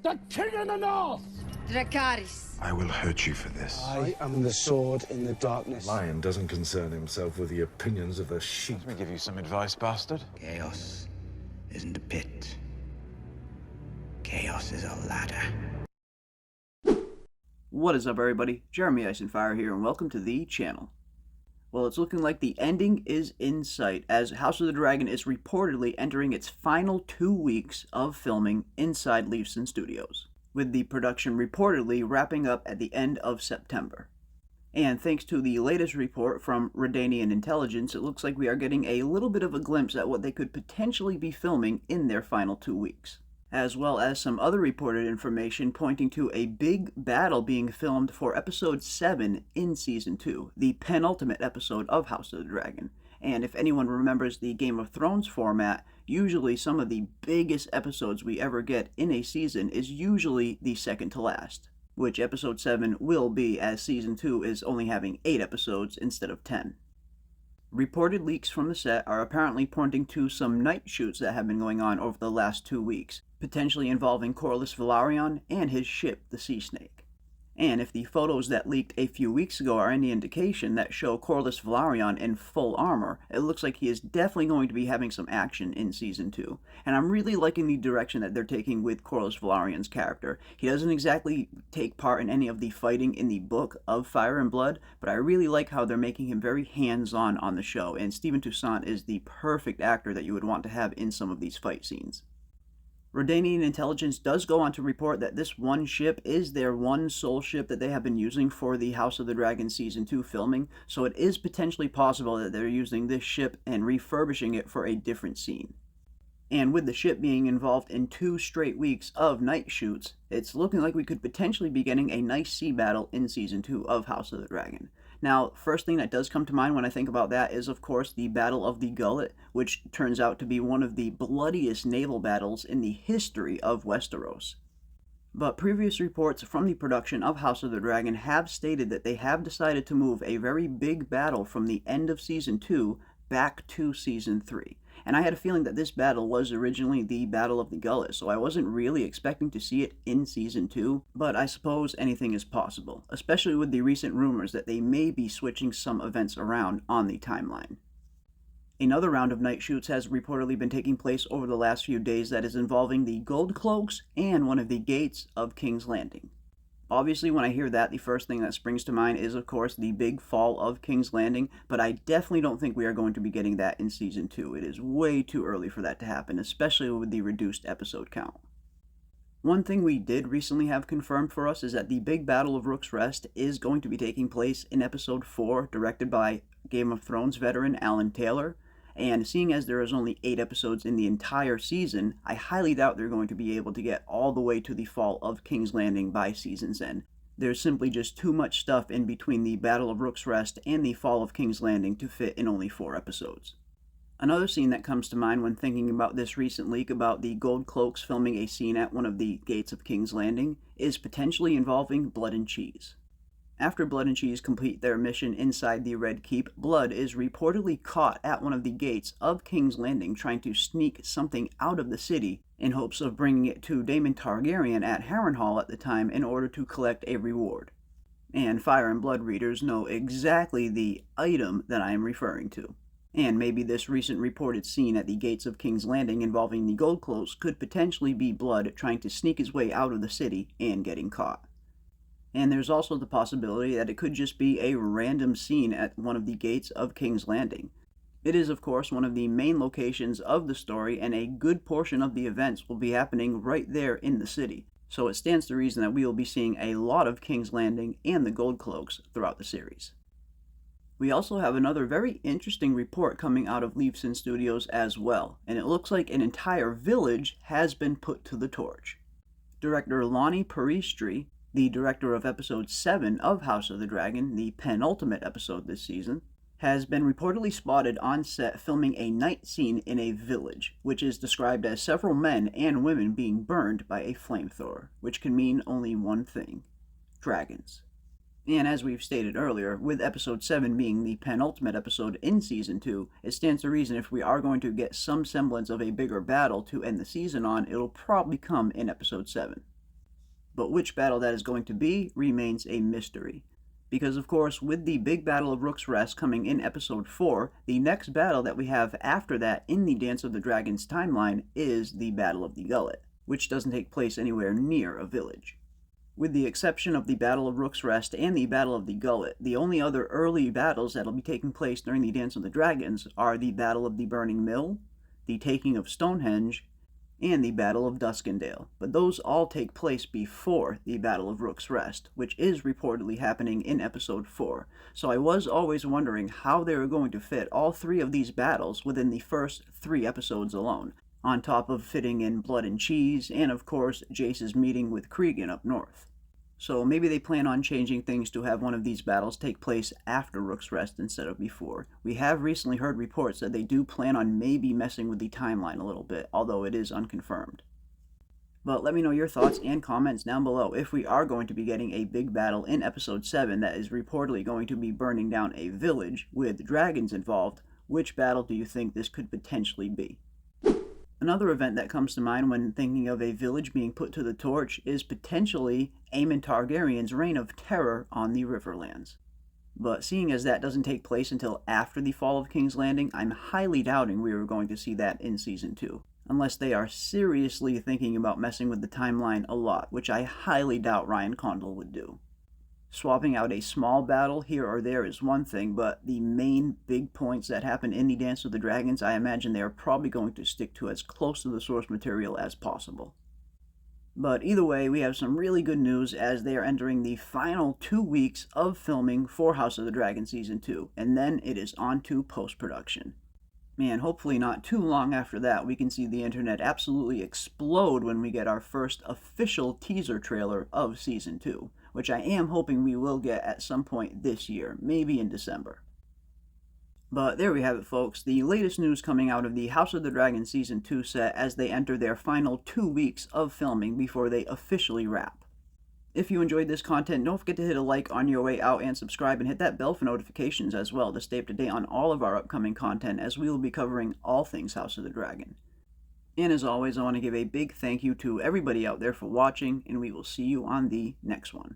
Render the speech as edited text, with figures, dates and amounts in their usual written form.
The king of the north! Dracarys. I will hurt you for this. I am the sword in the darkness. Lion doesn't concern himself with the opinions of the sheep. Let me give you some advice, bastard. Chaos isn't a pit. Chaos is a ladder. What is up, everybody? Jeremy Icenfire here, and welcome to the channel. Well, it's looking like the ending is in sight, as House of the Dragon is reportedly entering its final 2 weeks of filming inside Leavesden Studios, with the production reportedly wrapping up at the end of September. And thanks to the latest report from Redanian Intelligence, it looks like we are getting a little bit of a glimpse at what they could potentially be filming in their final 2 weeks, as well as some other reported information pointing to a big battle being filmed for Episode 7 in Season 2, the penultimate episode of House of the Dragon. And if anyone remembers the Game of Thrones format, usually some of the biggest episodes we ever get in a season is usually the second to last, which Episode 7 will be, as Season 2 is only having 8 episodes instead of 10. Reported leaks from the set are apparently pointing to some night shoots that have been going on over the last 2 weeks, potentially involving Corlys Velaryon and his ship, the Sea Snake. And if the photos that leaked a few weeks ago are any indication that show Corlys Velaryon in full armor, it looks like he is definitely going to be having some action in Season 2. And I'm really liking the direction that they're taking with Corlys Velaryon's character. He doesn't exactly take part in any of the fighting in the book of Fire and Blood, but I really like how they're making him very hands-on on the show, and Stephen Toussaint is the perfect actor that you would want to have in some of these fight scenes. Redanian Intelligence does go on to report that this one ship is their one sole ship that they have been using for the House of the Dragon Season 2 filming, so it is potentially possible that they're using this ship and refurbishing it for a different scene. And with the ship being involved in 2 straight weeks of night shoots, it's looking like we could potentially be getting a nice sea battle in Season 2 of House of the Dragon. Now, first thing that does come to mind when I think about that is, of course, the Battle of the Gullet, which turns out to be one of the bloodiest naval battles in the history of Westeros. But previous reports from the production of House of the Dragon have stated that they have decided to move a very big battle from the end of Season 2 back to Season 3. And I had a feeling that this battle was originally the Battle of the Gullet, so I wasn't really expecting to see it in Season 2, but I suppose anything is possible, especially with the recent rumors that they may be switching some events around on the timeline. Another round of night shoots has reportedly been taking place over the last few days that is involving the Gold Cloaks and one of the gates of King's Landing. Obviously, when I hear that, the first thing that springs to mind is, of course, the big fall of King's Landing, but I definitely don't think we are going to be getting that in Season 2. It is way too early for that to happen, especially with the reduced episode count. One thing we did recently have confirmed for us is that the big Battle of Rook's Rest is going to be taking place in Episode 4, directed by Game of Thrones veteran Alan Taylor. And seeing as there is only 8 episodes in the entire season, I highly doubt they're going to be able to get all the way to the fall of King's Landing by season's end. There's simply just too much stuff in between the Battle of Rook's Rest and the fall of King's Landing to fit in only 4 episodes. Another scene that comes to mind when thinking about this recent leak about the Gold Cloaks filming a scene at one of the gates of King's Landing is potentially involving Blood and Cheese. After Blood and Cheese complete their mission inside the Red Keep, Blood is reportedly caught at one of the gates of King's Landing trying to sneak something out of the city in hopes of bringing it to Daemon Targaryen at Harrenhal at the time in order to collect a reward. And Fire and Blood readers know exactly the item that I am referring to. And maybe this recent reported scene at the gates of King's Landing involving the Gold Cloaks could potentially be Blood trying to sneak his way out of the city and getting caught. And there's also the possibility that it could just be a random scene at one of the gates of King's Landing. It is, of course, one of the main locations of the story, and a good portion of the events will be happening right there in the city. So it stands to reason that we will be seeing a lot of King's Landing and the Gold Cloaks throughout the series. We also have another very interesting report coming out of Leavesden Studios as well, and it looks like an entire village has been put to the torch. Director Lonnie Peristri, the director of Episode 7 of House of the Dragon, the penultimate episode this season, has been reportedly spotted on set filming a night scene in a village, which is described as several men and women being burned by a flamethrower, which can mean only one thing: dragons. And as we've stated earlier, with Episode 7 being the penultimate episode in Season 2, it stands to reason if we are going to get some semblance of a bigger battle to end the season on, it'll probably come in Episode 7. but which battle that is going to be remains a mystery. Because of course, with the big battle of Rook's Rest coming in episode 4, the next battle that we have after that in the Dance of the Dragons timeline is the Battle of the Gullet, which doesn't take place anywhere near a village. With the exception of the Battle of Rook's Rest and the Battle of the Gullet, the only other early battles that will be taking place during the Dance of the Dragons are the Battle of the Burning Mill, the Taking of Stonehenge, and the Battle of Duskendale, but those all take place before the Battle of Rook's Rest, which is reportedly happening in episode 4. So I was always wondering how they were going to fit all 3 of these battles within the first 3 episodes alone, on top of fitting in Blood and Cheese, and of course Jace's meeting with Cregan up north. So maybe they plan on changing things to have one of these battles take place after Rook's Rest instead of before. We have recently heard reports that they do plan on maybe messing with the timeline a little bit, although it is unconfirmed. But let me know your thoughts and comments down below if we are going to be getting a big battle in episode 7 that is reportedly going to be burning down a village with dragons involved. Which battle do you think this could potentially be? Another event that comes to mind when thinking of a village being put to the torch is potentially Aemon Targaryen's reign of terror on the Riverlands. But seeing as that doesn't take place until after the fall of King's Landing, I'm highly doubting we are going to see that in Season 2. Unless they are seriously thinking about messing with the timeline a lot, which I highly doubt Ryan Condal would do. Swapping out a small battle here or there is one thing, but the main big points that happen in the Dance of the Dragons, I imagine they are probably going to stick to as close to the source material as possible. But either way, we have some really good news as they are entering the final 2 weeks of filming for House of the Dragon Season 2, and then it is on to post-production. Man, hopefully not too long after that, we can see the internet absolutely explode when we get our first official teaser trailer of Season 2. Which I am hoping we will get at some point this year, maybe in December. But there we have it, folks, the latest news coming out of the House of the Dragon Season 2 set as they enter their final 2 weeks of filming before they officially wrap. If you enjoyed this content, don't forget to hit a like on your way out and subscribe and hit that bell for notifications as well to stay up to date on all of our upcoming content as we will be covering all things House of the Dragon. And as always, I want to give a big thank you to everybody out there for watching, and we will see you on the next one.